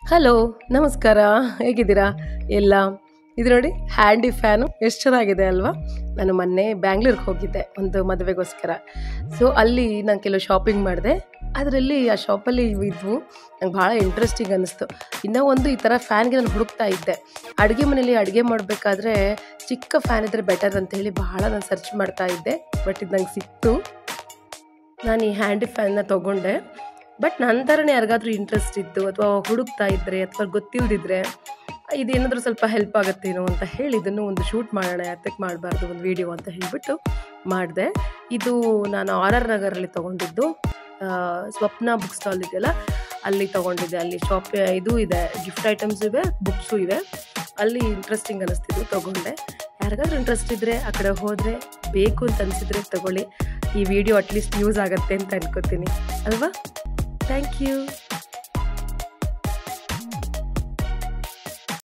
Hello, ನಮಸ್ಕಾರ. ಹೇಗಿದ್ದೀರಾ ಎಲ್ಲ? ಇದು ನೋಡಿ ಹ್ಯಾಂಡಿ ಫ್ಯಾನು ಎಷ್ಟು ಚೆನ್ನಾಗಿದೆ ಅಲ್ವಾ? ನಾನು ಮೊನ್ನೆ ಬ್ಯಾಂಗ್ಳೂರ್ಗೆ ಹೋಗಿದ್ದೆ ಒಂದು ಮದುವೆಗೋಸ್ಕರ. ಸೊ ಅಲ್ಲಿ ನಾನು ಕೆಲವು ಶಾಪಿಂಗ್ ಮಾಡಿದೆ. ಅದರಲ್ಲಿ ಆ ಶಾಪಲ್ಲಿ ಇದ್ವು ನಂಗೆ ಭಾಳ ಇಂಟ್ರೆಸ್ಟಿಂಗ್ ಅನ್ನಿಸ್ತು. ಇನ್ನೂ ಒಂದು ಈ ಥರ ಫ್ಯಾನ್ಗೆ ನಾನು ಹುಡುಕ್ತಾ ಇದ್ದೆ. ಅಡುಗೆ ಮನೇಲಿ ಅಡುಗೆ ಮಾಡಬೇಕಾದ್ರೆ ಚಿಕ್ಕ ಫ್ಯಾನ್ ಇದ್ದರೆ ಬೆಟರ್ ಅಂತೇಳಿ ಭಾಳ ನಾನು ಸರ್ಚ್ ಮಾಡ್ತಾ ಇದ್ದೆ. ಬಟ್ ಇದು ನಂಗೆ ಸಿಕ್ತು. ನಾನು ಈ ಹ್ಯಾಂಡಿ ಫ್ಯಾನ್ನ ತೊಗೊಂಡೆ. ಬಟ್ ನನ್ನ ಥರನೇ ಯಾರಿಗಾದ್ರೂ ಇಂಟ್ರೆಸ್ಟ್ ಇದ್ದು ಅಥವಾ ಹುಡುಕ್ತಾ ಇದ್ದರೆ ಅಥವಾ ಗೊತ್ತಿಲ್ಲದಿದ್ದರೆ ಇದೇನಾದರೂ ಸ್ವಲ್ಪ ಹೆಲ್ಪ್ ಆಗುತ್ತೇನೋ ಅಂತ ಹೇಳಿ ಇದನ್ನು ಒಂದು ಶೂಟ್ ಮಾಡೋಣ, ಯಾತಕ್ಕೆ ಮಾಡಬಾರ್ದು ಒಂದು ವಿಡಿಯೋ ಅಂತ ಹೇಳಿಬಿಟ್ಟು ಮಾಡಿದೆ. ಇದು ನಾನು RR ನಗರಲ್ಲಿ ತೊಗೊಂಡಿದ್ದು. ಸ್ವಪ್ನ ಬುಕ್ ಸ್ಟಾಲ್ ಇದೆಯಲ್ಲ ಅಲ್ಲಿ ತೊಗೊಂಡಿದ್ದೆ. ಅಲ್ಲಿ ಶಾಪ್ ಇದು ಇದೆ, ಗಿಫ್ಟ್ ಐಟಮ್ಸ್ ಇವೆ, ಬುಕ್ಸು ಇವೆ. ಅಲ್ಲಿ ಇಂಟ್ರೆಸ್ಟಿಂಗ್ ಅನ್ನಿಸ್ತಿದ್ದು ತೊಗೊಂಡೆ. ಯಾರಿಗಾದ್ರೂ ಇಂಟ್ರೆಸ್ಟ್ ಇದ್ದರೆ ಆ ಕಡೆ ಹೋದರೆ ಬೇಕು ಅಂತ ಅನಿಸಿದ್ರೆ ತೊಗೊಳ್ಳಿ. ಈ ವಿಡಿಯೋ ಅಟ್ಲೀಸ್ಟ್ ಯೂಸ್ ಆಗುತ್ತೆ ಅಂತ ಅನ್ಕೋತೀನಿ ಅಲ್ವಾ? Thank you.